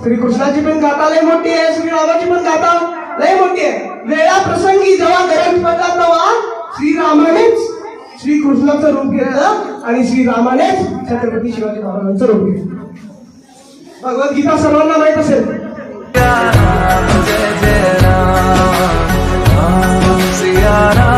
श्रीकृष्णाची पण गाथा लय मोठी आहे, श्रीरामाची पण गाथा लय मोठी आहे. वेळा प्रसंगी जेव्हा गरज पडला तेव्हा श्रीरामानेच श्रीकृष्णाचं रूप घेतलं आणि श्रीरामानेच छत्रपती शिवाजी महाराजांचं रूप घेतलं. भगवद्गीता सर्वांना माहित असेल. जय जय राम, राम सिया राम.